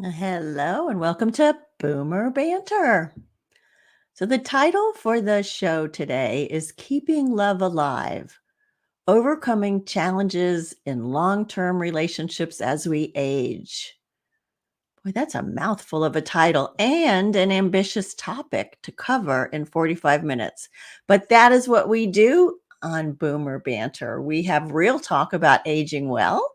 Hello and welcome to Boomer Banter. So, the title for the show today is Keeping Love Alive, Overcoming Challenges in Long-Term Relationships as We Age. Boy, that's a mouthful of a title and an ambitious topic to cover in 45 minutes. But that is what we do on Boomer Banter. We have real talk about aging well,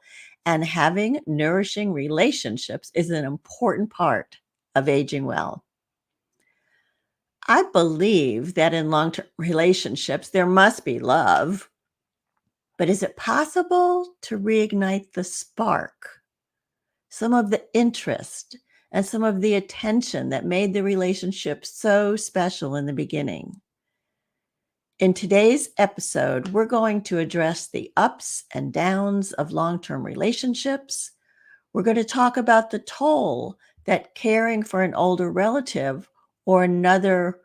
and having nourishing relationships is an important part of aging well. I believe that in long-term relationships, there must be love, but is it possible to reignite the spark, some of the interest, and some of the attention that made the relationship so special in the beginning? In today's episode, we're going to address the ups and downs of long-term relationships. We're going to talk about the toll that caring for an older relative or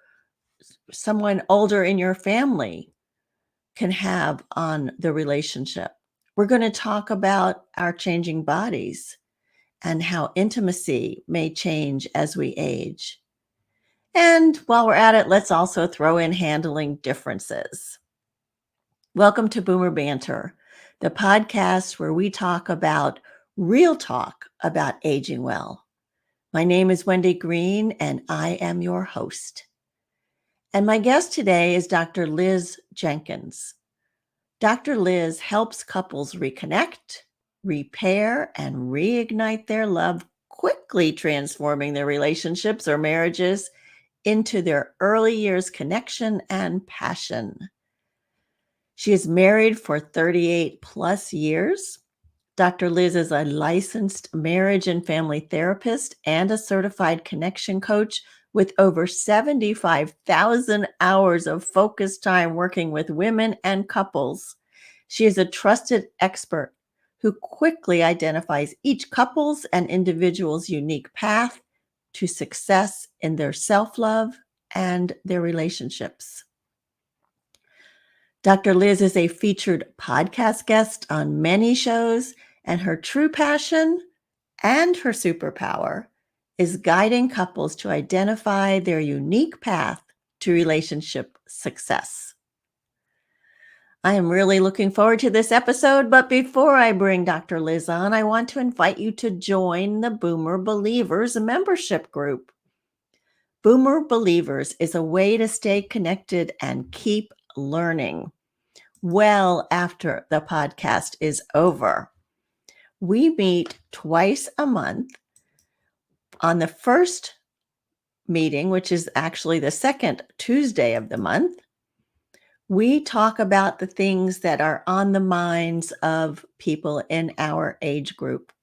someone older in your family can have on the relationship. We're going to talk about our changing bodies and how intimacy may change as we age. And while we're at it, let's also throw in handling differences. Welcome to Boomer Banter, the podcast where we talk about real talk about aging well. My name is Wendy Green, and I am your host. And my guest today is Dr. Liz Jenkins. Dr. Liz helps couples reconnect, repair, and reignite their love, quickly transforming their relationships or marriages into their early years connection and passion. She is married for 38 plus years. Dr. Liz is a licensed marriage and family therapist and a certified connection coach with over 75,000 hours of focused time working with women and couples. She is a trusted expert who quickly identifies each couple's and individual's unique path to success in their self-love and their relationships. Dr. Liz is a featured podcast guest on many shows, and her true passion and her superpower is guiding couples to identify their unique path to relationship success. I am really looking forward to this episode, but before I bring Dr. Liz on, I want to invite you to join the Boomer Believers membership group. Boomer Believers is a way to stay connected and keep learning well after the podcast is over. We meet twice a month. On the first meeting, which is actually the second Tuesday of the month, we talk about the things that are on the minds of people in our age group.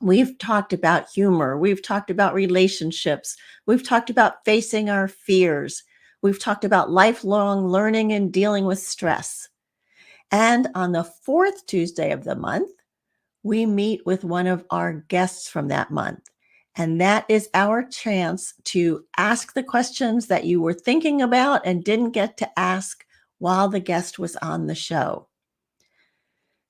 We've talked about humor. We've talked about relationships. We've talked about facing our fears. We've talked about lifelong learning and dealing with stress. And on the fourth Tuesday of the month, we meet with one of our guests from that month. And that is our chance to ask the questions that you were thinking about and didn't get to ask while the guest was on the show.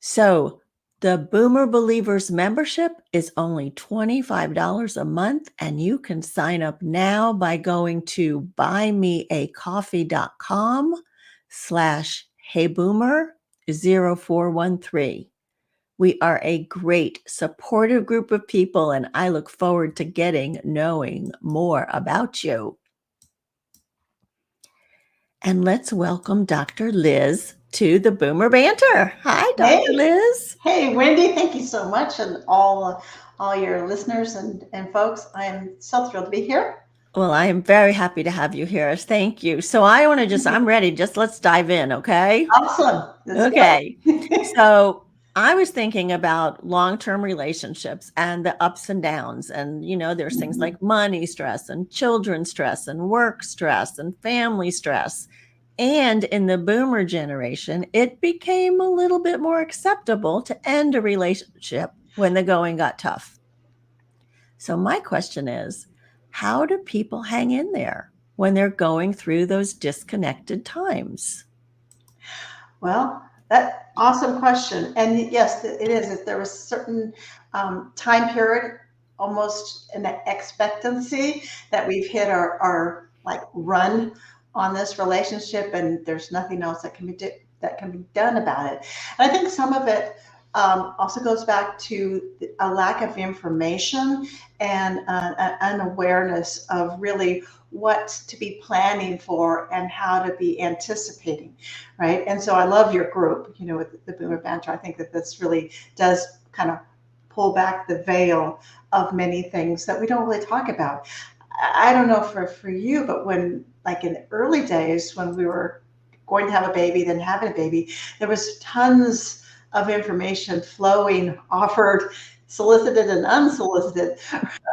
So the Boomer Believers membership is only $25 a month, and you can sign up now by going to buymeacoffee.com/heyboomer0413. We are a great supportive group of people, and I look forward to knowing more about you. And let's welcome Dr. Liz to the Boomer Banter. Hi, Dr. Liz. Hey, Wendy, thank you so much, and all your listeners and folks. I am so thrilled to be here. Well, I am very happy to have you here. Thank you. So I'm ready. Just let's dive in, okay? Awesome. Let's Okay. go. So I was thinking about long-term relationships and the ups and downs. And, there's things like money stress and children stress and work stress and family stress. And in the boomer generation, it became a little bit more acceptable to end a relationship when the going got tough. So my question is, how do people hang in there when they're going through those disconnected times? Well, that awesome question. And yes, it is. There was a certain time period almost an expectancy that we've hit our like run on this relationship, and there's nothing else that that can be done about it. And I think some of it also goes back to a lack of information and an awareness of really what to be planning for and how to be anticipating, right? And so I love your group, with the Boomer Banter. I think that this really does kind of pull back the veil of many things that we don't really talk about. I don't know for you, but when, like in the early days when we were going to have a baby, then having a baby, there was tons of information flowing, offered, solicited and unsolicited,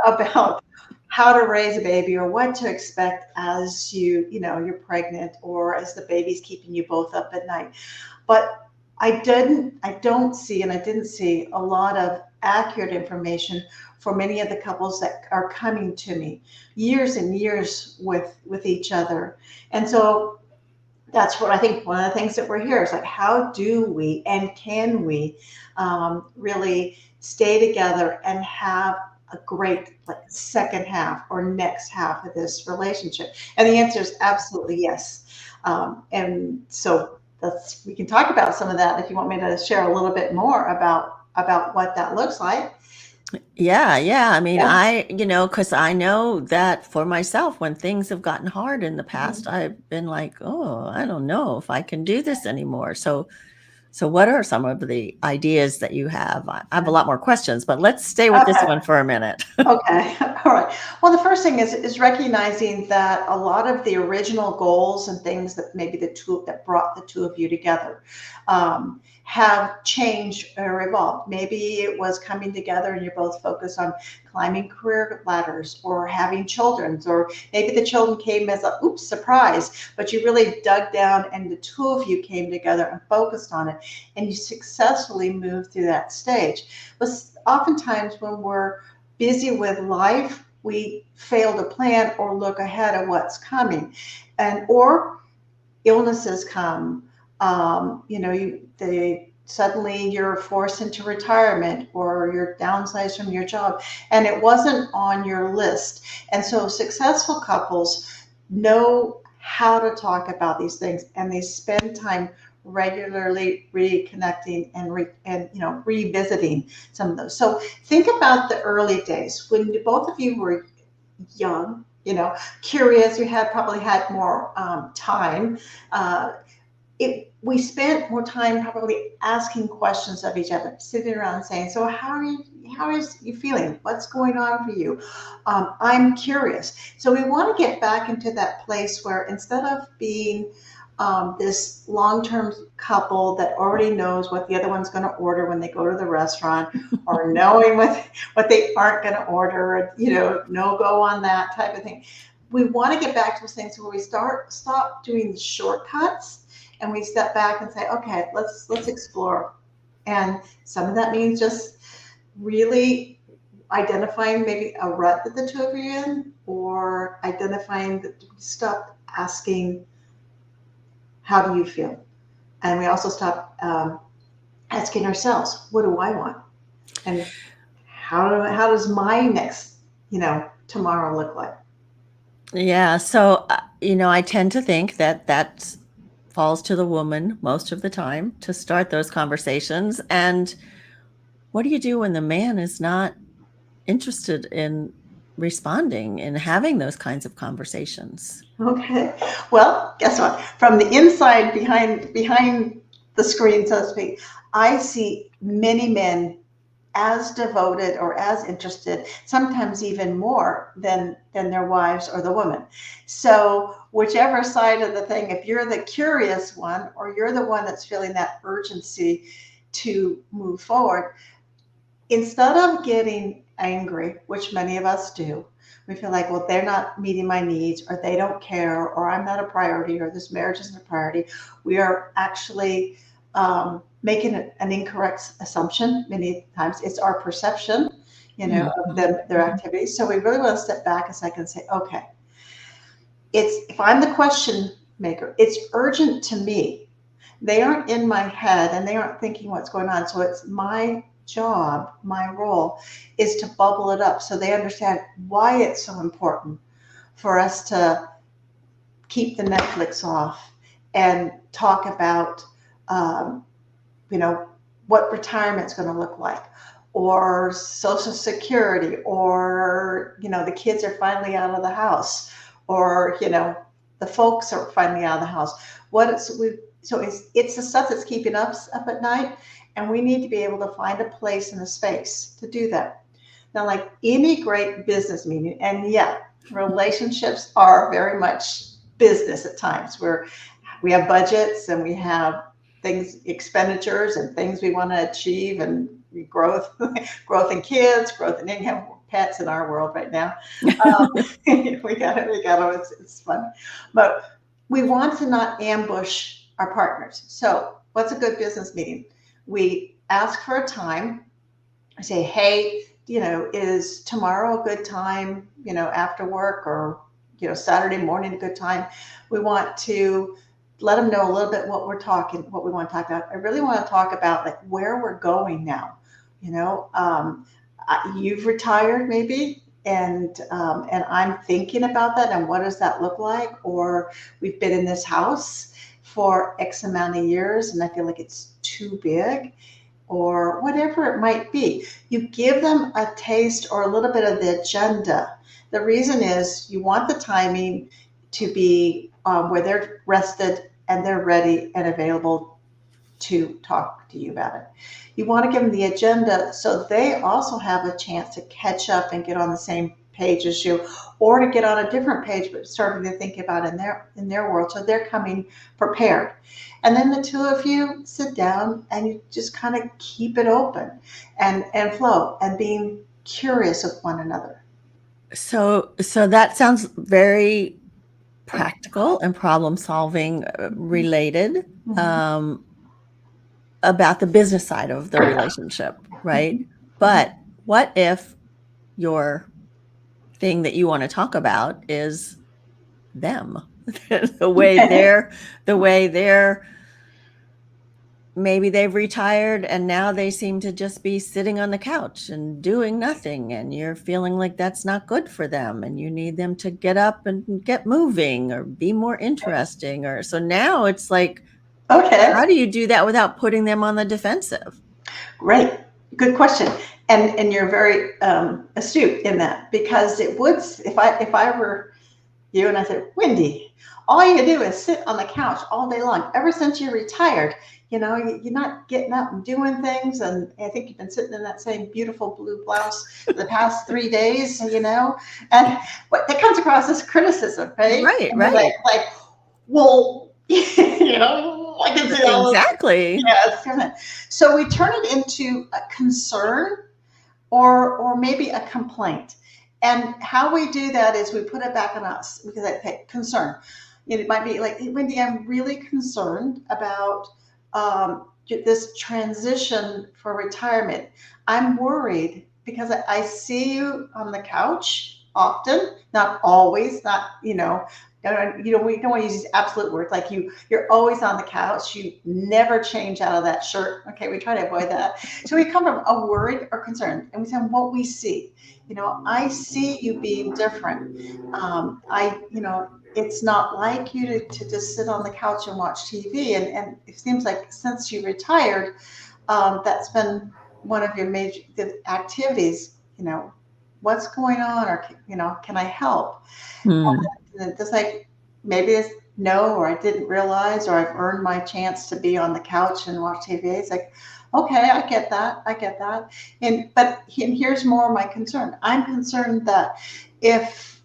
about how to raise a baby or what to expect as you're pregnant or as the baby's keeping you both up at night. But I didn't see a lot of accurate information for many of the couples that are coming to me years and years with each other. And so that's what I think one of the things that we're here is like, how do we and can we really stay together and have a great second half or next half of this relationship? And the answer is absolutely yes. And so we can talk about some of that if you want me to share a little bit more about what that looks like. Yeah. I mean, Yeah. because I know that for myself, when things have gotten hard in the past, Mhm. I've been like, oh, I don't know if I can do this anymore. So what are some of the ideas that you have? I have a lot more questions, but let's stay with this Okay. one for a minute. Okay. All right. Well, the first thing is recognizing that a lot of the original goals and things that maybe that brought the two of you together have changed or evolved. Maybe it was coming together and you're both focused on climbing career ladders or having children, or maybe the children came as a oops surprise, but you really dug down and the two of you came together and focused on it, and you successfully moved through that stage. But oftentimes when we're busy with life, we fail to plan or look ahead at what's coming, or illnesses come. Suddenly you're forced into retirement or you're downsized from your job, and it wasn't on your list. And so successful couples know how to talk about these things, and they spend time regularly reconnecting and revisiting some of those. So think about the early days when both of you were young, curious. You had probably had more time. We spent more time probably asking questions of each other, sitting around saying, "So how is you feeling? What's going on for you? I'm curious." So we want to get back into that place where instead of being this long-term couple that already knows what the other one's going to order when they go to the restaurant, or knowing what they aren't going to order, no go on that type of thing. We want to get back to those things where we stop doing the shortcuts, and we step back and say, okay, let's explore. And some of that means just really identifying maybe a rut that the two of you are in, or identifying that we stop asking, how do you feel? And we also stop asking ourselves, what do I want? And how does my next, tomorrow look like? Yeah. So, I tend to think that falls to the woman most of the time to start those conversations. And what do you do when the man is not interested in responding and having those kinds of conversations? Okay. Well, guess what? From the inside, behind the screen, so to speak, I see many men as devoted or as interested, sometimes even more than their wives or the woman. So whichever side of the thing, if you're the curious one or you're the one that's feeling that urgency to move forward, instead of getting angry, which many of us do, we feel like, well, they're not meeting my needs, or they don't care, or I'm not a priority, or this marriage isn't a priority. We are actually making an incorrect assumption. Many times it's our perception, of their activities. So we really want to step back a second and say, okay, if I'm the question maker, it's urgent to me. They aren't in my head and they aren't thinking what's going on. So it's my job, my role, is to bubble it up so they understand why it's so important for us to keep the Netflix off and talk about, um, you know, what retirement's going to look like, or Social Security, or, the kids are finally out of the house, or, the folks are finally out of the house. So it's the stuff that's keeping us up at night, and we need to be able to find a place and a space to do that. Now, like any great business meeting, and yeah, relationships are very much business at times, where we have budgets and we have things, expenditures and things we want to achieve, and growth, growth in kids, growth in income, pets in our world right now. We got it. It's fun, but we want to not ambush our partners. So what's a good business meeting? We ask for a time. I say, hey, is tomorrow a good time, after work, or, Saturday morning a good time? We want to let them know a little bit what we want to talk about. I really want to talk about like where we're going now. You've retired maybe, and I'm thinking about that, and what does that look like? Or we've been in this house for X amount of years, and I feel like it's too big, or whatever it might be. You give them a taste or a little bit of the agenda. The reason is you want the timing to be where they're rested and they're ready and available to talk to you about it. You want to give them the agenda so they also have a chance to catch up and get on the same page as you, or to get on a different page, but starting to think about in their world. So they're coming prepared. And then the two of you sit down and you just kind of keep it open and flow, and being curious of one another. So that sounds very practical and problem solving related, about the business side of the relationship, right? But what if your thing that you want to talk about is them? the way they're maybe they've retired and now they seem to just be sitting on the couch and doing nothing, and you're feeling like that's not good for them, and you need them to get up and get moving or be more interesting. Or so now it's like, Okay. how do you do that without putting them on the defensive? Great. Good question. And you're very astute in that, because it would, if I were you and I said, Wendy, all you do is sit on the couch all day long. Ever since you retired, you're not getting up and doing things. And I think you've been sitting in that same beautiful blue blouse for the past 3 days, and what that comes across as criticism, right? Right. Like, well, I can see all Exactly. Yeah. So we turn it into a concern, or maybe a complaint. And how we do that is we put it back on us, because concern. It might be like, hey, Wendy, I'm really concerned about this transition for retirement. I'm worried because I see you on the couch often, not always, not, we don't want to use these absolute words, like you're always on the couch, you never change out of that shirt. Okay, we try to avoid that. So we come from a worried or concerned, and we say what we see. I see you being different. It's not like you to just sit on the couch and watch TV. And it seems like since you retired, that's been one of your major activities. What's going on, or can I help? Just like maybe it's no, or I didn't realize, or I've earned my chance to be on the couch and watch TV. It's like, okay, I get that. But here's more of my concern. I'm concerned that if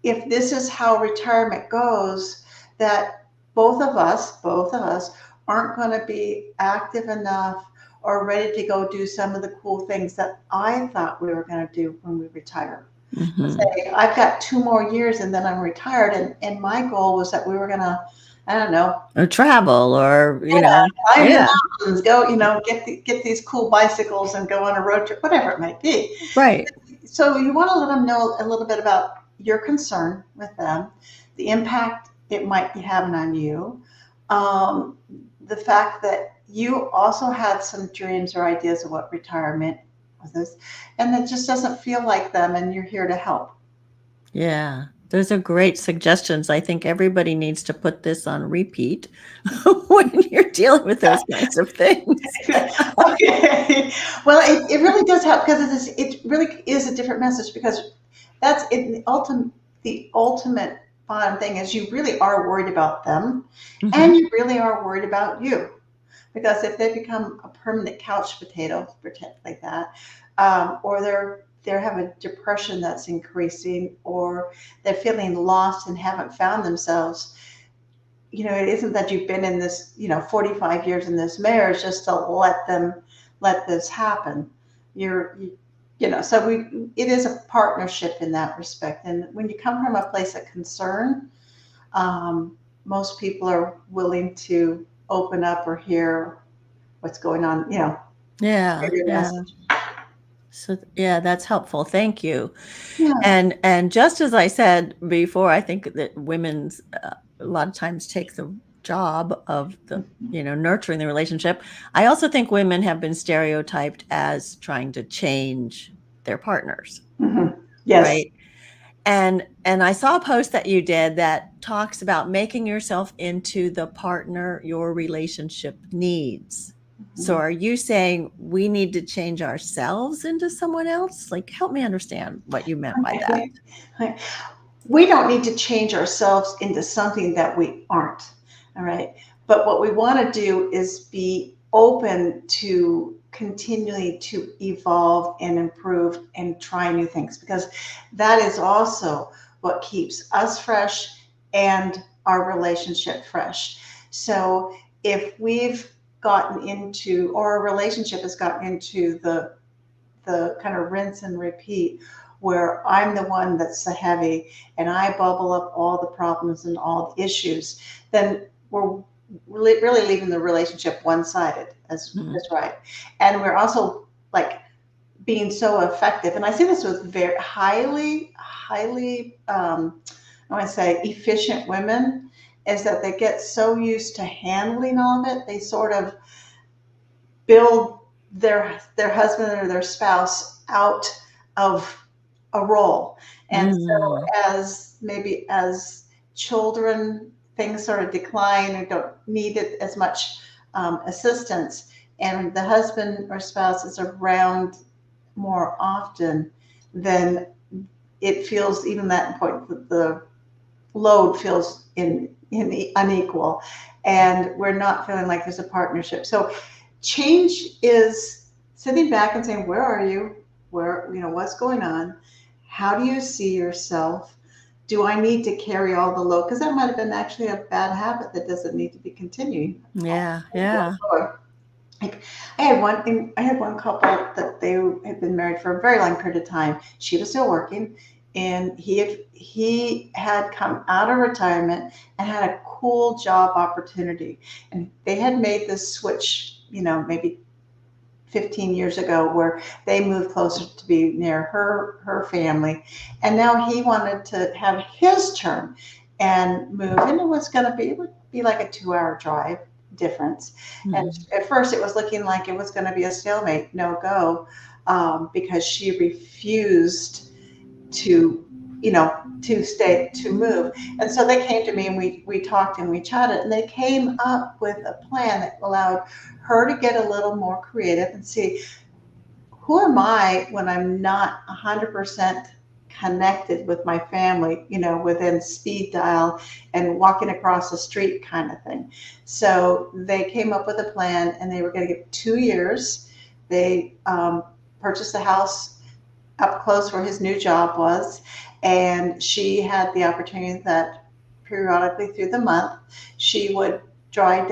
this is how retirement goes, that both of us aren't going to be active enough or ready to go do some of the cool things that I thought we were going to do when we retire. Say, I've got 2 more years and then I'm retired, and my goal was that we were going to, I don't know, or travel, or climb the mountains, go, get these cool bicycles and go on a road trip, whatever it might be. Right. So you want to let them know a little bit about your concern with them, the impact it might be having on you, the fact that you also had some dreams or ideas of what retirement was, and it just doesn't feel like them, and you're here to help. Yeah, those are great suggestions. I think everybody needs to put this on repeat when you're dealing with those kinds of things. Okay. Well, it really does help because it really is a different message because that's it, the ultimate bottom thing is you really are worried about them Mhm. and you really are worried about you. Because if they become a permanent couch potato, pretend like that, or they have a depression that's increasing, or they're feeling lost and haven't found themselves, it isn't that you've been in this, 45 years in this marriage just to let this happen. You're, so it is a partnership in that respect. And when you come from a place of concern, most people are willing to open up or hear what's going on, Yeah, hear your yeah. message. So yeah, that's helpful. Thank you. Yeah. And just as I said before, I think that women's a lot of times take the job of the nurturing the relationship. I also think women have been stereotyped as trying to change their partners, Yes. right? And I saw a post that you did that talks about making yourself into the partner your relationship needs. So are you saying we need to change ourselves into someone else? Like, help me understand what you meant by that. Okay. We don't need to change ourselves into something that we aren't. All right. But what we want to do is be open to continually to evolve and improve and try new things because that is also what keeps us fresh and our relationship fresh. So if we've gotten into or a relationship has gotten into the kind of rinse and repeat where I'm the one that's the heavy and I bubble up all the problems and all the issues, then we're really leaving the relationship one-sided Mhm. as right. And we're also like being so effective. And I see this with very highly, I want to say efficient women is that they get so used to handling all of it. They sort of build their husband or their spouse out of a role. And so Mm. as children, things sort of decline or don't need it as much assistance, and the husband or spouse is around more often, then it feels even that point that the load feels in unequal, and we're not feeling like there's a partnership. So change is sitting back and saying, where are you? Where, what's going on? How do you see yourself? Do I need to carry all the load? Because that might have been actually a bad habit that doesn't need to be continuing Yeah, going yeah. forward. Like I had one couple that they had been married for a very long period of time. She was still working, and he had come out of retirement and had a cool job opportunity. And they had made this switch, maybe 15 years ago, where they moved closer to be near her family, and now he wanted to have his turn and move, and it would be like a 2-hour drive difference. And Mhm. at first it was looking like it was going to be a stalemate, no go, because she refused to to move. And so they came to me and we talked and we chatted, and they came up with a plan that allowed her to get a little more creative and see, who am I when I'm not 100% connected with my family, within speed dial and walking across the street kind of thing. So they came up with a plan, and they were going to get 2 years. They purchased a house up close where his new job was, and she had the opportunity that periodically through the month she would drive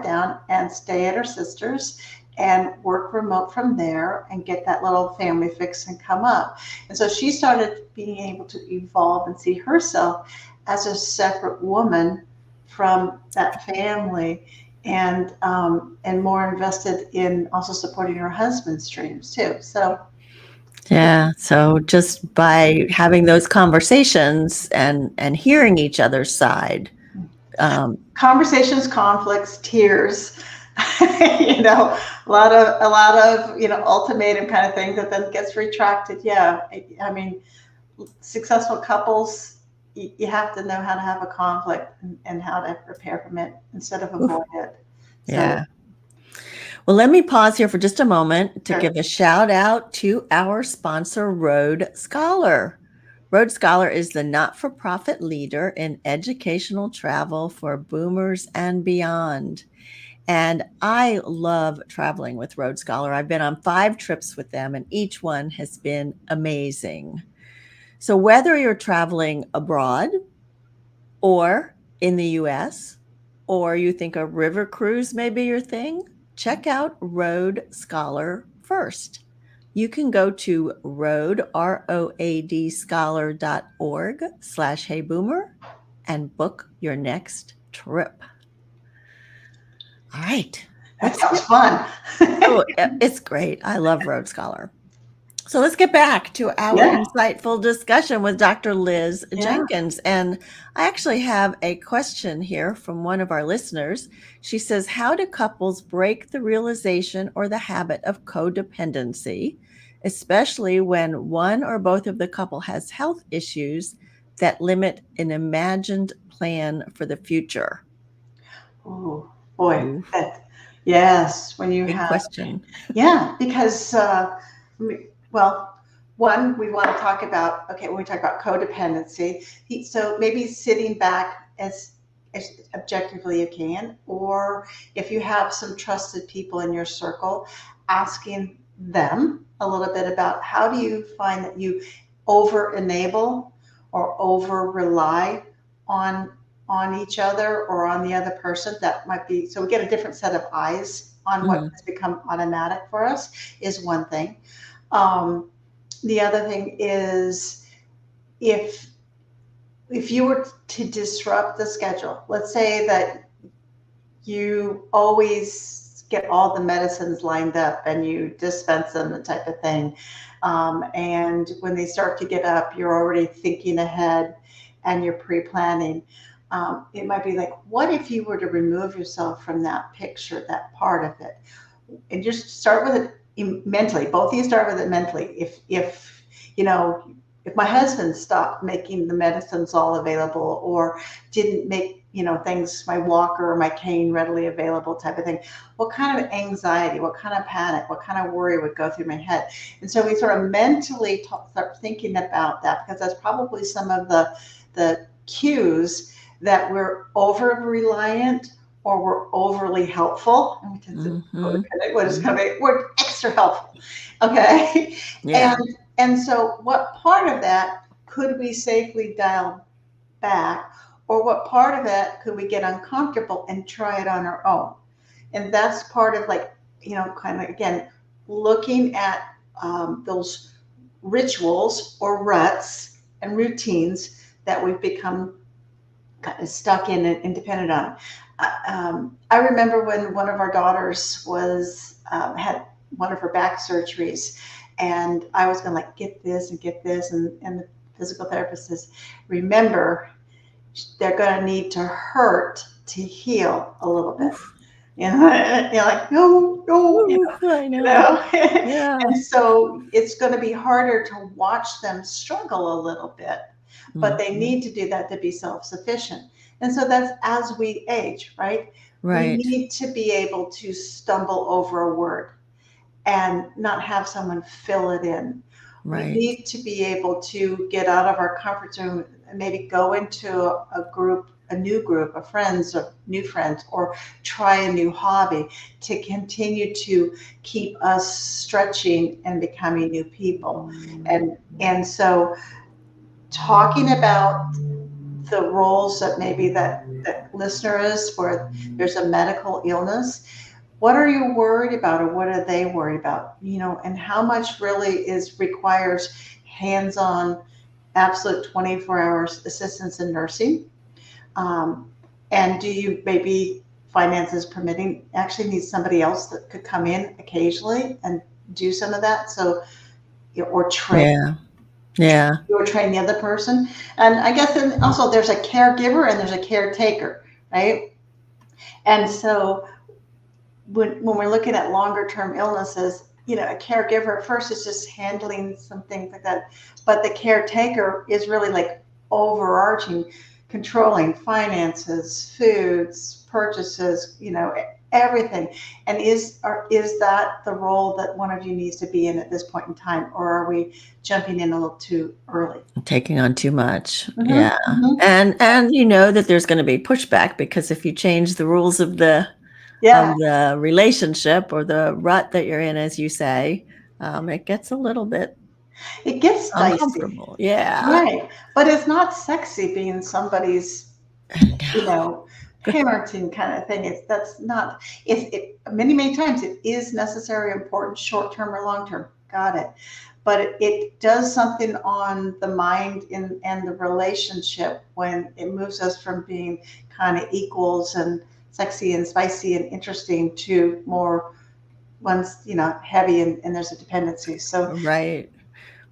down and stay at her sister's and work remote from there and get that little family fix and come up. And so she started being able to evolve and see herself as a separate woman from that family, and more invested in also supporting her husband's dreams too. So Yeah, so just by having those conversations and hearing each other's side, um, conversations, conflicts, tears, a lot of ultimatum kind of things that then gets retracted. Yeah, I mean, successful couples, you have to know how to have a conflict and how to prepare from it instead of Oof. avoid it. So, Yeah. Well, let me pause here for just a moment to sure. give a shout out to our sponsor, Road Scholar. Road Scholar is the not-for-profit leader in educational travel for boomers and beyond. And I love traveling with Road Scholar. I've been on 5 trips with them, and each one has been amazing. So whether you're traveling abroad or in the US, or you think a river cruise may be your thing, check out Road Scholar first. You can go to roadscholar.org/heyboomer and book your next trip. All right. That sounds fun. Oh, it's great. I love Road Scholar. So let's get back to our Yeah, insightful discussion with Dr. Liz yeah. Jenkins. And I actually have a question here from one of our listeners. She says, how do couples break the realization or the habit of codependency, especially when one or both of the couple has health issues that limit an imagined plan for the future? Oh boy, Ooh, yes. When you big have, question. yeah, because well, one, we want to talk about, okay, when we talk about codependency, so maybe sitting back as objectively you can, or if you have some trusted people in your circle, asking them a little bit about how do you find that you over enable or over rely on each other or on the other person. That might be, so we get a different set of eyes on what Mhm. has become automatic for us, is one thing. um, the other thing is, if you were to disrupt the schedule, let's say that you always get all the medicines lined up and you dispense them, the type of thing. And when they start to get up, you're already thinking ahead and you're pre-planning. It might be like, what if you were to remove yourself from that picture, that part of it, and just start with it mentally. Both of you start with it mentally. You know, if my husband stopped making the medicines all available, or didn't make things, my walker or my cane, readily available, type of thing, what kind of anxiety, what kind of panic, what kind of worry would go through my head? And so we sort of mentally start thinking about that, because that's probably some of the cues that we're over reliant or we're overly helpful. And we tend to Mhm. codependent. What is coming? We're extra helpful. Okay. Yeah. And so what part of that could we safely dial back, or what part of that could we get uncomfortable and try it on our own? And that's part of, like, kind of, again, looking at those rituals or ruts and routines that we've become kind of stuck in and dependent on. I remember when one of our daughters was had one of her back surgeries, and I was going to, like, get this and get this, and the physical therapist says, remember, they're going to need to hurt to heal a little bit. Oof. And you're like, no, no, Ooh, I you know. know. Yeah. And so it's going to be harder to watch them struggle a little bit, but they Mhm. need to do that to be self-sufficient. And so that's as we age, right? We Right. need to be able to stumble over a word and not have someone fill it in. We Right. need to be able to get out of our comfort zone and maybe go into a group, a new group of friends or new friends, or try a new hobby to continue to keep us stretching and becoming new people. And so talking about the roles that maybe that listener is, where there's a medical illness, what are you worried about, or what are they worried about, and how much really is requires hands-on, absolute 24 hours assistance in nursing. um, and do you, maybe finances permitting, actually need somebody else that could come in occasionally and do some of that, so, or train, Yeah. Yeah. or train the other person. And I guess then also there's a caregiver and there's a caretaker, right? And so when we're looking at longer term illnesses, a caregiver at first is just handling some things like that, but the caretaker is really like overarching, controlling finances, foods, purchases, everything. And is that the role that one of you needs to be in at this point in time, or are we jumping in a little too early? Taking on too much. Mm-hmm, Yeah. mm-hmm. And you know that there's going to be pushback, because if you change the rules of the relationship or the rut that you're in, as you say, it gets a little bit It gets dicey. uncomfortable. Yeah. Right. But it's not sexy being somebody's, parenting kind of thing. That's not, many times it is necessary, important, short term or long term. Got it. But it does something on the mind and the relationship when it moves us from being kind of equals and sexy and spicy and interesting to more one's, heavy and there's a dependency. So,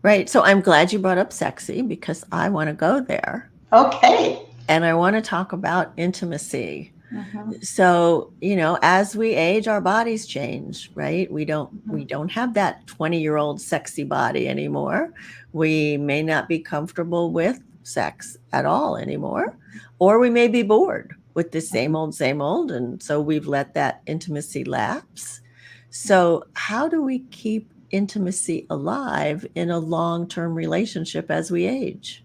Right. So I'm glad you brought up sexy, because I want to go there. okay. And I want to talk about intimacy. Mm-hmm. So, as we age, our bodies change, right? We don't have that 20-year-old sexy body anymore. We may not be comfortable with sex at all anymore, or we may be bored with the same old, and so we've let that intimacy lapse. So, how do we keep intimacy alive in a long-term relationship as we age?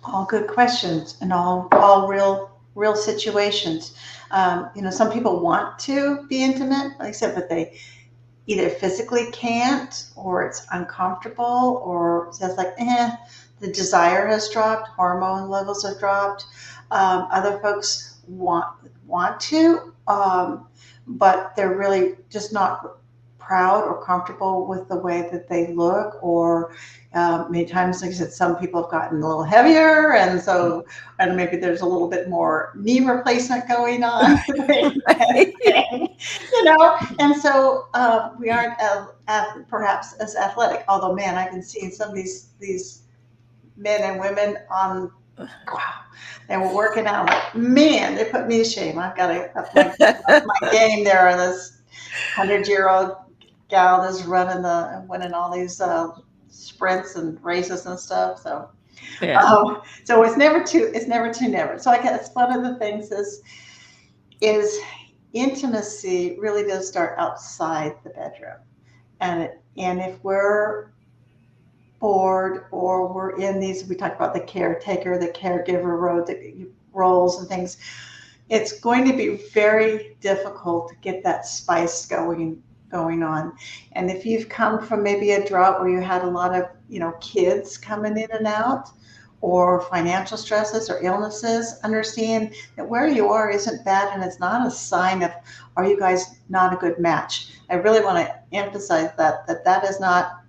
All good questions and all real situations. Some people want to be intimate, like I said, but they either physically can't, or it's uncomfortable, or says like, the desire has dropped, hormone levels have dropped. Other folks want to, but they're really just not proud or comfortable with the way that they look, or many times, like I said, some people have gotten a little heavier, and maybe there's a little bit more knee replacement going on. And so we aren't perhaps as athletic. Although, man, I've been seeing some of these men and women on. Wow, they were working out. Like, man, they put me to shame. I've got to up my game there on this 100-year-old gal that's winning all these sprints and races and stuff. So, so it's never too never. So I guess one of the things is intimacy really does start outside the bedroom, and if we're bored, or we're in these, we talk about the caretaker, the caregiver roles and things, it's going to be very difficult to get that spice going on. And if you've come from maybe a drought where you had a lot of kids coming in and out, or financial stresses or illnesses, understand that where you are isn't bad, and it's not a sign of, are you guys not a good match? I really want to emphasize that is not,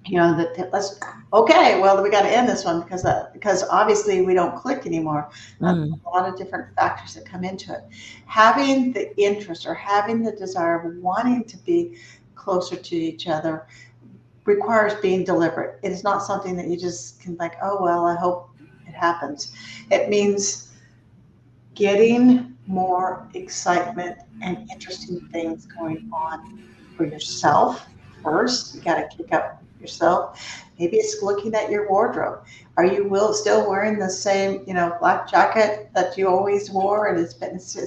that let's, okay, well, we got to end this one because obviously we don't click anymore. A lot of different factors that come into it. Having the interest or having the desire of wanting to be closer to each other requires being deliberate. It is not something that you just can like, oh, well, I hope it happens. It means getting more excitement and interesting things going on for yourself first. You got to kick up yourself. Maybe it's looking at your wardrobe. Are you still wearing the same, black jacket that you always wore, and it's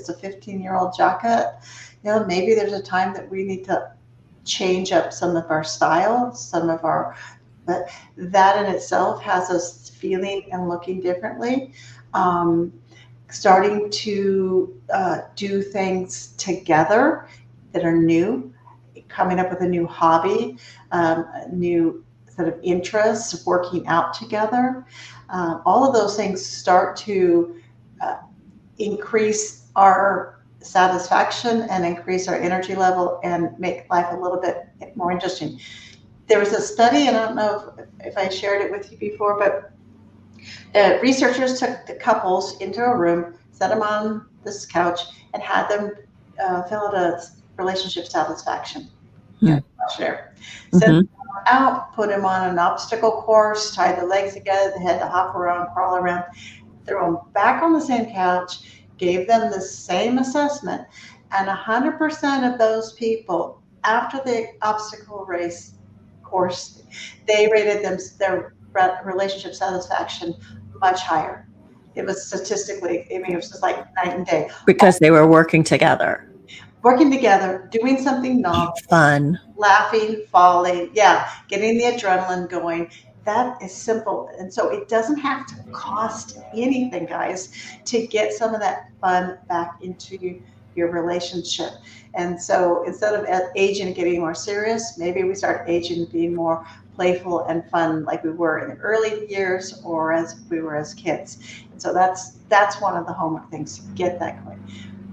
a 15-year-old jacket? Maybe there's a time that we need to change up some of our style, but that in itself has us feeling and looking differently. Starting to do things together that are new, coming up with a new hobby, new sort of interests, working out together. All of those things start to increase our satisfaction and increase our energy level and make life a little bit more interesting. There was a study, and I don't know if I shared it with you before, but researchers took the couples into a room, set them on this couch, and had them fill out a relationship satisfaction questionnaire. Sent them out, put them on an obstacle course, tied the legs together, they had to hop around, crawl around, throw them back on the same couch, gave them the same assessment, And 100% of those people, after the obstacle race course, they rated their relationship satisfaction much higher. It was statistically, I mean, it was just like night and day. Because they were working together. Working together, doing something novel, Fun. laughing, falling, yeah, getting the adrenaline going. That is simple. And so it doesn't have to cost anything, guys, to get some of that fun back into your relationship. And so instead of aging and getting more serious, maybe we start aging and being more playful and fun like we were in the early years or as we were as kids. And so that's one of the homework things to get that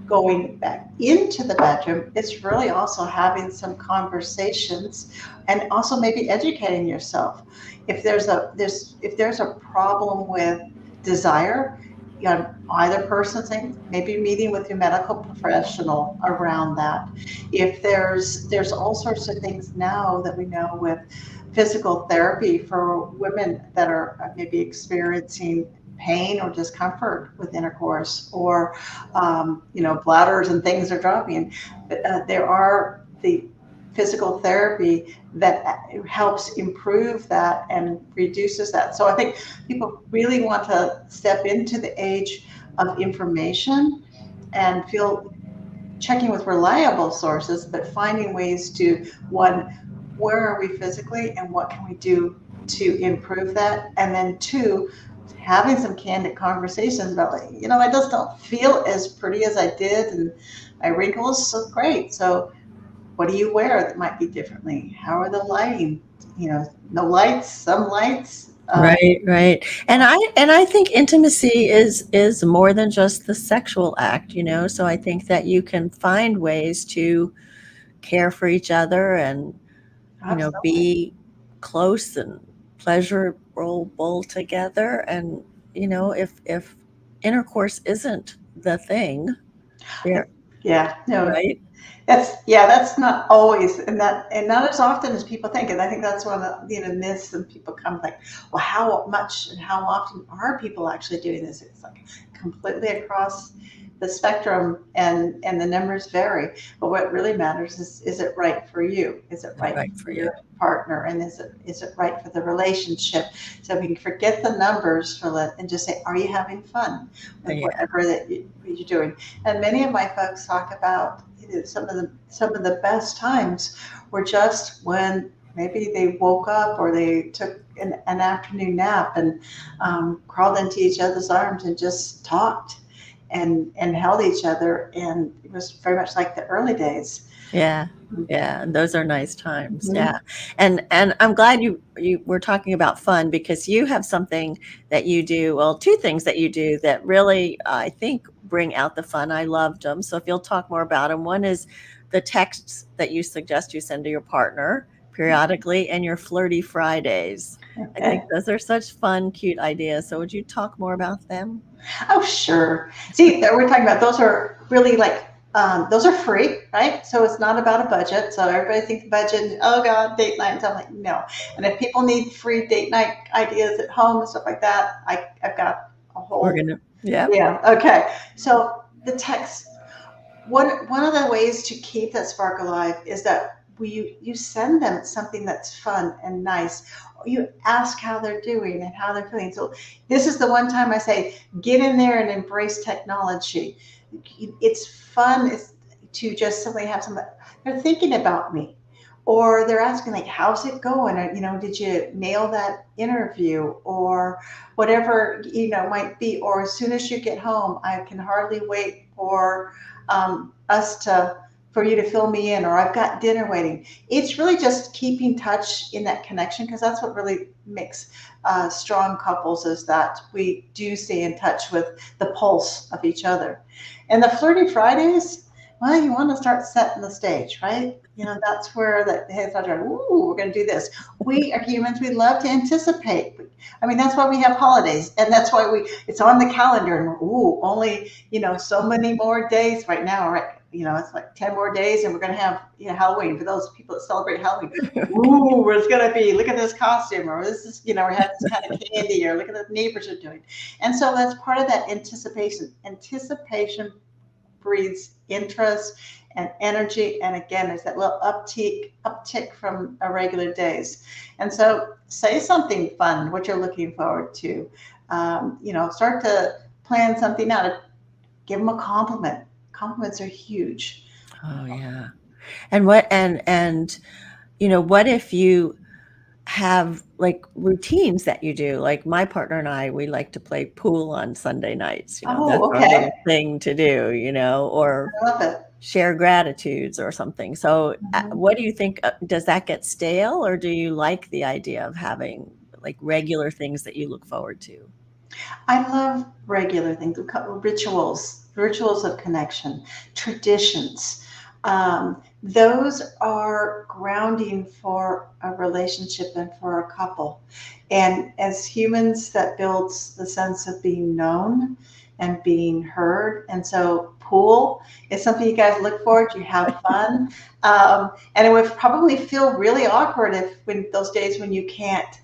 going back into the bedroom. It's really also having some conversations and also maybe educating yourself. If there's a problem with desire, you know, either person saying maybe meeting with your medical professional around that. If there's all sorts of things now that we know with physical therapy for women that are maybe experiencing pain or discomfort with intercourse, or bladders and things are dropping. There are the physical therapy that helps improve that and reduces that. So I think people really want to step into the age of information and feel checking with reliable sources, but finding ways to, one, where are we physically and what can we do to improve that? And then two, having some candid conversations about, like, I just don't feel as pretty as I did, and my wrinkles so great. So what do you wear that might be differently? How are the lighting? No lights, some lights. Right. And I think intimacy is more than just the sexual act, So I think that you can find ways to care for each other and, Absolutely. be close and pleasurable together. And, if intercourse isn't the thing, there, Yeah, no, right? that's not always, and not as often as people think. And I think that's one of the myths, and people come like, well, how much and how often are people actually doing this? It's like completely across the spectrum, and the numbers vary. But what really matters is it right for you? Is it right Right for for you. your partner? And is it right for the relationship? So we can forget the numbers and just say, are you having fun with Yeah. whatever that you're doing? And many of my folks talk about some of the best times were just when maybe they woke up or they took an afternoon nap and crawled into each other's arms and just talked and held each other, and it was very much like the early days. Yeah. Yeah, and those are nice times. Mhm. Yeah. And I'm glad you were talking about fun, because you have something that you do, well, two things that you do that really, I think, bring out the fun. I loved them. So if you'll talk more about them. One is the texts that you suggest you send to your partner periodically, and your flirty Fridays. I think Okay. those are such fun, cute ideas. So would you talk more about them? Oh, sure. See, we're talking about those are really like those are free, right? So it's not about a budget. So everybody thinks budget. Oh God, date night. So I'm like, no. And if people need free date night ideas at home and stuff like that, I've got a We're whole. gonna, yeah. Yeah. Okay. So the text. One of the ways to keep that spark alive is that you send them something that's fun and nice. Or you ask how they're doing and how they're feeling. So this is the one time I say, get in there and embrace technology. It's fun to just simply have something. They're thinking about me, or they're asking like, how's it going? Or, did you nail that interview, or whatever might be. Or as soon as you get home, I can hardly wait for us to for you to fill me in, or I've got dinner waiting. It's really just keeping touch in that connection, because that's what really makes strong couples, is that we do stay in touch with the pulse of each other. And the flirty Fridays, well, you want to start setting the stage, right? That's where the heads are. Ooh, we're going to do this. We are humans. We love to anticipate. I mean, that's why we have holidays, and that's why it's on the calendar. And ooh, only so many more days right now, right? It's like 10 more days, and we're going to have Halloween. For those people that celebrate Halloween, ooh, it's going to be, look at this costume, or this is, we have this kind of candy, or look at what the neighbors are doing. And so that's part of that anticipation breeds interest and energy. And again, there's that little uptick from irregular days. And so say something fun, what you're looking forward to. Start to plan something out. Give them a compliment. Compliments are huge. Oh yeah. And what what if you have like routines that you do? Like my partner and I, we like to play pool on Sunday nights. That's Oh, our little okay. thing to do, or I love it. share gratitudes or something. So, Mhm. what do you think? Does that get stale, or do you like the idea of having like regular things that you look forward to? I love regular things, rituals of connection, traditions. Those are grounding for a relationship and for a couple. And as humans, that builds the sense of being known and being heard. And so, pool is something you guys look forward to. You have fun, and it would probably feel really awkward if when those days when you can't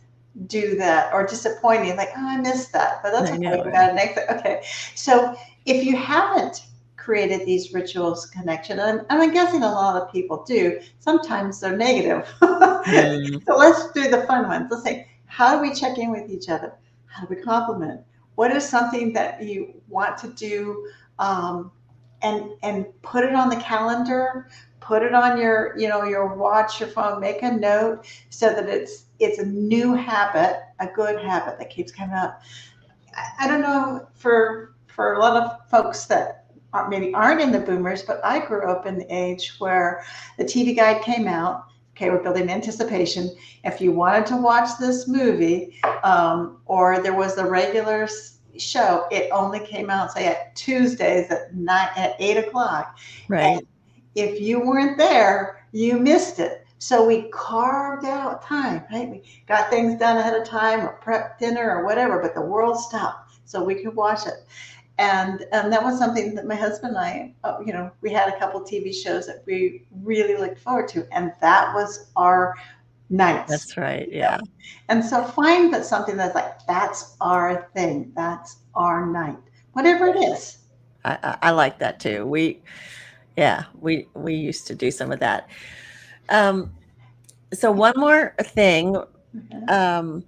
do that, or disappointing, like, oh, I missed that, but that's I okay, know. we got it next. Okay, so if you haven't created these rituals connection, and I'm guessing a lot of people do, sometimes they're negative. Mm, So let's do the fun ones. Let's say, how do we check in with each other? How do we compliment? What is something that you want to do, and put it on the calendar, put it on your watch, your phone, make a note so that it's a new habit, a good habit that keeps coming up. I don't know, for a lot of folks that maybe aren't in the boomers, but I grew up in the age where the TV guide came out. Okay, we're building anticipation. If you wanted to watch this movie, or there was the regular show, it only came out, say, at Tuesdays at 8 o'clock. right. If you weren't there, you missed it. So we carved out time, right? We got things done ahead of time, or prep dinner or whatever, but the world stopped so we could watch it. And that was something that my husband and I, we had a couple TV shows that we really looked forward to, and that was our nights. That's right. Yeah. And so find that something that's like, that's our thing, that's our night, whatever it is. I like that too. Yeah, we used to do some of that. Um, so one more thing, Okay. um,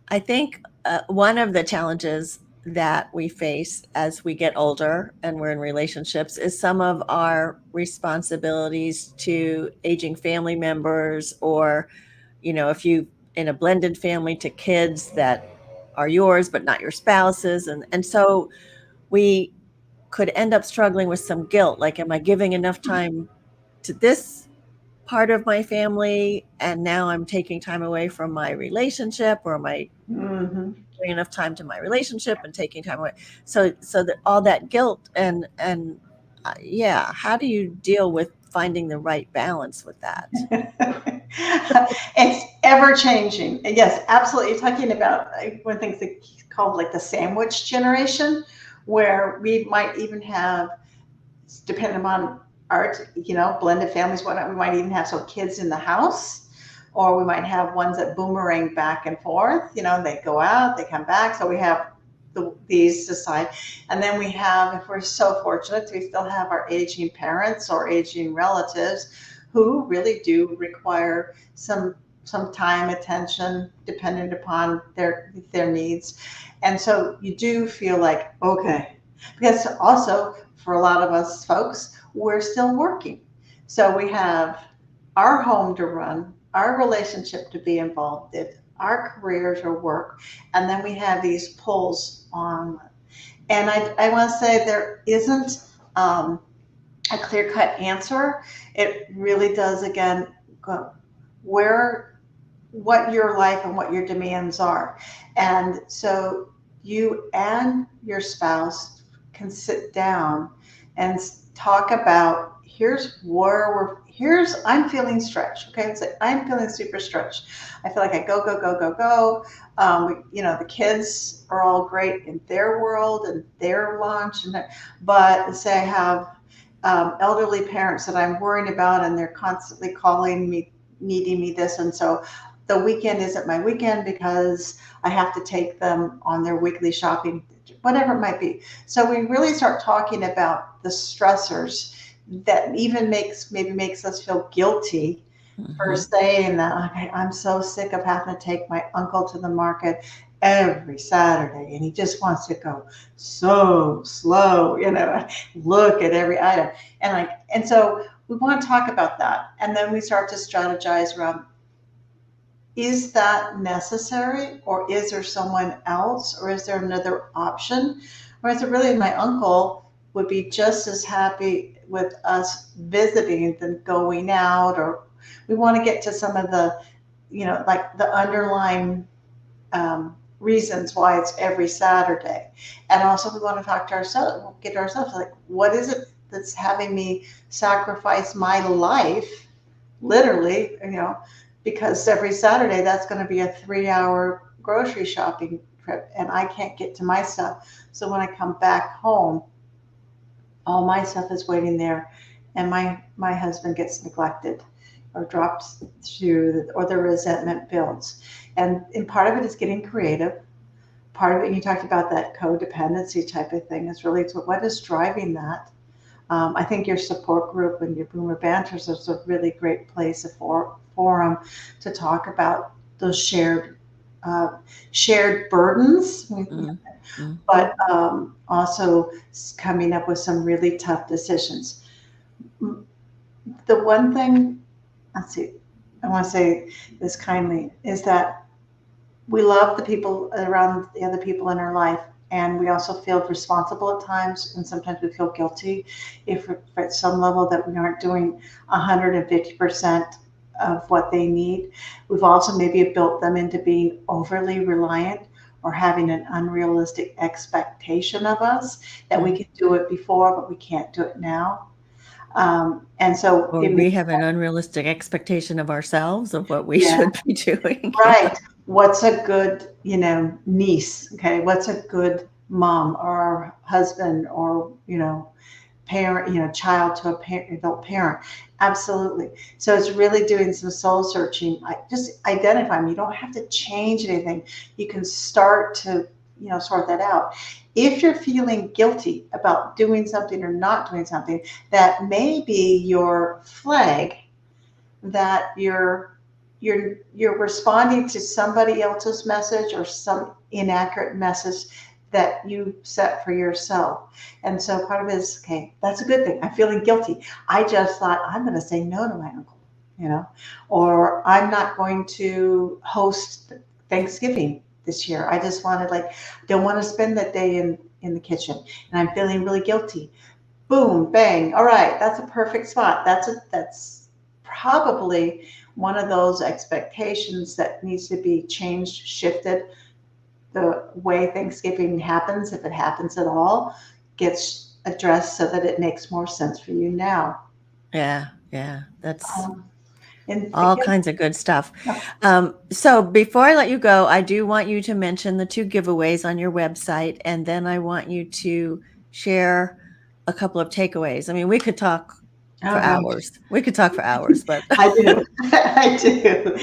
I think one of the challenges that we face as we get older and we're in relationships is some of our responsibilities to aging family members, or, if you in a blended family, to kids that are yours but not your spouse's. And so we could end up struggling with some guilt. Like, am I giving enough time to this part of my family, and now I'm taking time away from my relationship, or am I Mm-hmm. giving enough time to my relationship and taking time away? So that all that guilt and yeah, how do you deal with finding the right balance with that? It's ever changing. Yes, absolutely. You're talking about one thing that's called like the sandwich generation, where we might even have, depending upon art, blended families, whatnot, we might even have some kids in the house, or we might have ones that boomerang back and forth. They go out, they come back. So we have these aside. And then we have, if we're so fortunate, we still have our aging parents or aging relatives who really do require some time, attention, dependent upon their needs. And so you do feel like, okay, because also for a lot of us folks, we're still working. So we have our home to run, our relationship to be involved in, our careers or work, and then we have these pulls on. And I want to say there isn't a clear cut answer. It really does, again, go where, what your life and what your demands are. And so you and your spouse can sit down and talk about, here's I'm feeling stretched. Okay, it's like, I'm feeling super stretched. I feel like I go go go go go. The kids are all great in their world and their lunch, but say I have elderly parents that I'm worrying about, and they're constantly calling me, needing me this, and so the weekend isn't my weekend because I have to take them on their weekly shopping, whatever it might be. So we really start talking about the stressors that even makes us feel guilty for Mm-hmm. saying that. Okay, I'm so sick of having to take my uncle to the market every Saturday, and he just wants to go so slow, look at every item, and so we want to talk about that, and then we start to strategize around, is that necessary, or is there someone else, or is there another option, or is it really my uncle would be just as happy with us visiting than going out, or we want to get to some of the, like the underlying reasons why it's every Saturday. And also we want to talk to ourselves, get to ourselves, like, what is it that's having me sacrifice my life, literally, because every Saturday that's going to be a 3-hour grocery shopping trip and I can't get to my stuff. So when I come back home, all my stuff is waiting there and my husband gets neglected or drops through, or the resentment builds. And part of it is getting creative. Part of it, and you talked about that codependency type of thing, is really what is driving that. I think your support group and your Boomer Banters is a really great place, a forum to talk about those shared burdens, Mm-hmm. but also coming up with some really tough decisions. The one thing, let's see, I want to say this kindly, is that we love the people around, the other people in our life, and we also feel responsible at times, and sometimes we feel guilty if at some level that we aren't doing 150% of what they need. We've also maybe built them into being overly reliant or having an unrealistic expectation of us that we could do it before, but we can't do it now. And so Or it we makes, have an unrealistic expectation of ourselves of what we yeah, should be doing. Yeah. right. What's a good, niece? Okay. What's a good mom or husband or, parent, child to a parent, adult parent? Absolutely. So it's really doing some soul searching. Just identify them. You don't have to change anything. You can start to, sort that out. If you're feeling guilty about doing something or not doing something, that may be your flag that you're responding to somebody else's message or some inaccurate message that you set for yourself. And so part of it is, okay, that's a good thing. I'm feeling guilty. I just thought I'm going to say no to my uncle, or I'm not going to host Thanksgiving this year. I just wanted, like, don't want to spend that day in the kitchen, and I'm feeling really guilty. Boom, bang. All right, that's a perfect spot. That's probably one of those expectations that needs to be changed, shifted. The way Thanksgiving happens, if it happens at all, gets addressed so that it makes more sense for you now. Yeah. That's Um, and all again, kinds of good stuff. So before I let you go, I do want you to mention the 2 giveaways on your website, and then I want you to share a couple of takeaways. I mean, we could talk for oh gosh, hours. We could talk for hours, but I do. I do.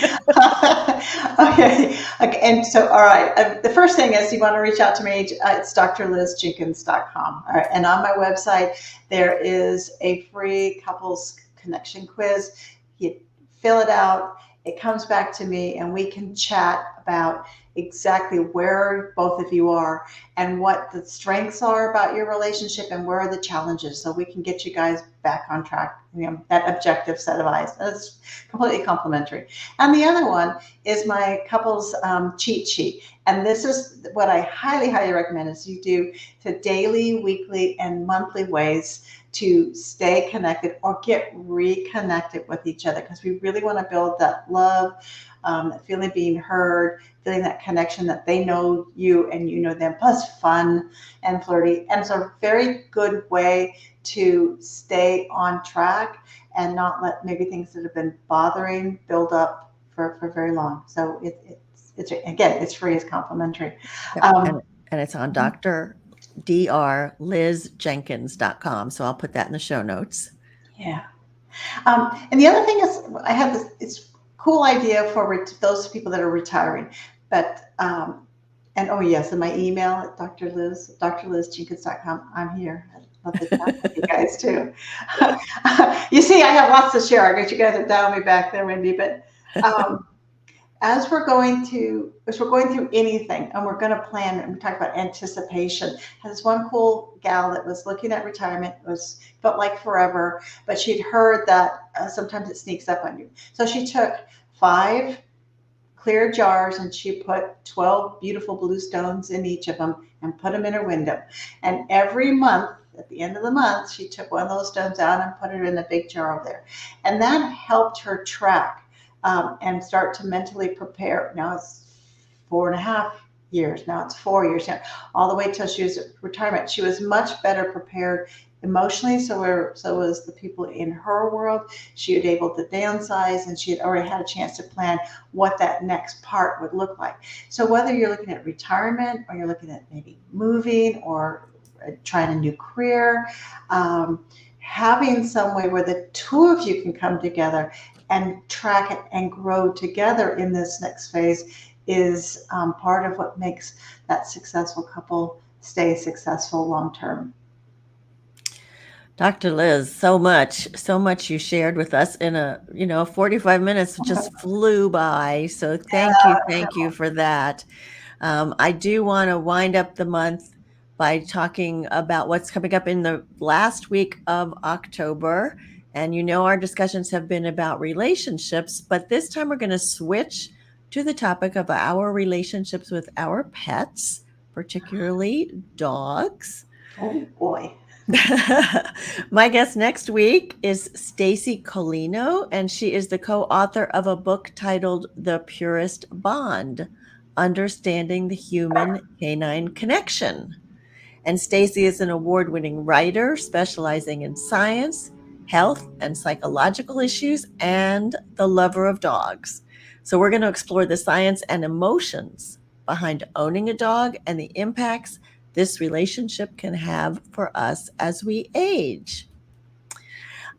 Okay. Okay. And so, all right. The first thing is you want to reach out to me. It's drlizjenkins.com. All right. And on my website, there is a free couples connection quiz. You fill it out. It comes back to me, and we can chat about exactly where both of you are and what the strengths are about your relationship and where are the challenges, so we can get you guys back on track, that objective set of eyes. That's completely complimentary. And the other one is my couples cheat sheet. And this is what I highly, highly recommend, is you do the daily, weekly, and monthly ways to stay connected or get reconnected with each other, because we really want to build that love, feeling being heard, feeling that connection that they know you and you know them, plus fun and flirty. And it's a very good way to stay on track and not let maybe things that have been bothering build up for very long. So it's again, it's free, it's complimentary. yep, and it's on drlizjenkins.com. So I'll put that in the show notes. Yeah. And the other thing is, I have this, it's cool idea for those people that are retiring. But and oh yes, and my email at drlizjenkins.com. I'm here. I'd love to chat with you guys too. You see, I have lots to share. I guess you guys have dialed me back there, Wendy. But um, as we're going through anything, and we're going to plan, and we talk about anticipation. Had this one cool gal that was looking at retirement. It was felt like forever, but she'd heard that sometimes it sneaks up on you. So she took 5 clear jars and she put 12 beautiful blue stones in each of them and put them in her window. And every month, at the end of the month, she took one of those stones out and put it in a big jar over there. And that helped her track and start to mentally prepare. Now it's 4.5 years. Now it's 4 years now, all the way till she was at retirement. She was much better prepared emotionally. So was the people in her world. She was able to downsize, and she had already had a chance to plan what that next part would look like. So whether you're looking at retirement, or you're looking at maybe moving, or trying a new career, having some way where the two of you can come together and track it and grow together in this next phase is part of what makes that successful couple stay successful long term. Dr. Liz, so much you shared with us in 45 minutes just flew by. So thank you for that. I do want to wind up the month by talking about what's coming up in the last week of October. And our discussions have been about relationships, but this time we're going to switch to the topic of our relationships with our pets, particularly dogs. Oh boy. My guest next week is Stacy Colino, and she is the co-author of a book titled The Purest Bond: Understanding the Human Canine Connection. And Stacy is an award-winning writer specializing in science, health, and psychological issues, and the lover of dogs. So we're going to explore the science and emotions behind owning a dog and the impacts this relationship can have for us as we age.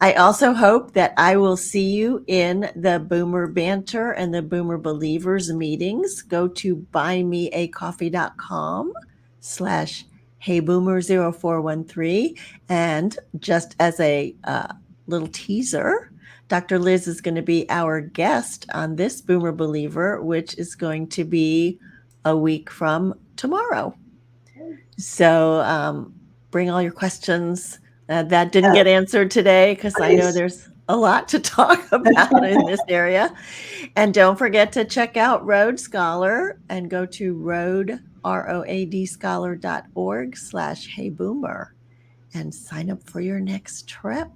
I also hope that I will see you in the Boomer Banter and the Boomer Believers meetings. Go to buymeacoffee.com/HeyBoomer0413. And just as a little teaser, Dr. Liz is going to be our guest on this Boomer Believer, which is going to be a week from tomorrow. So bring all your questions that didn't get answered today, because I know there's a lot to talk about in this area. And don't forget to check out Road Scholar and go to roadscholar.org/heyboomer and sign up for your next trip.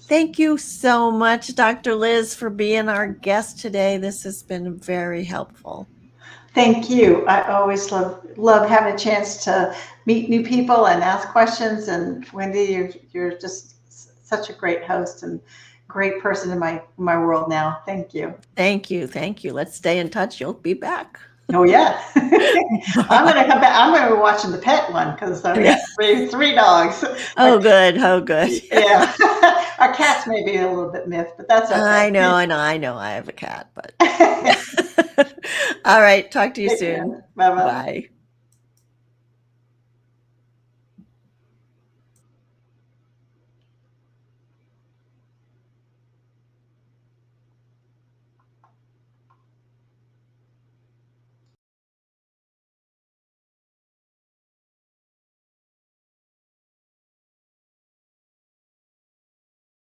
Thank you so much, Dr. Liz, for being our guest today. This has been very helpful. Thank you. I always love having a chance to meet new people and ask questions. And Wendy, you're just such a great host and great person in my world now. Thank you. Thank you. Let's stay in touch. You'll be back. Oh yeah. I'm gonna come back. I'm gonna be watching the pet one, because I've got three dogs. Oh good. Yeah. Our cats may be a little bit miffed, but that's okay. I know. I have a cat, but all right. Talk to you soon. Bye-bye. Bye.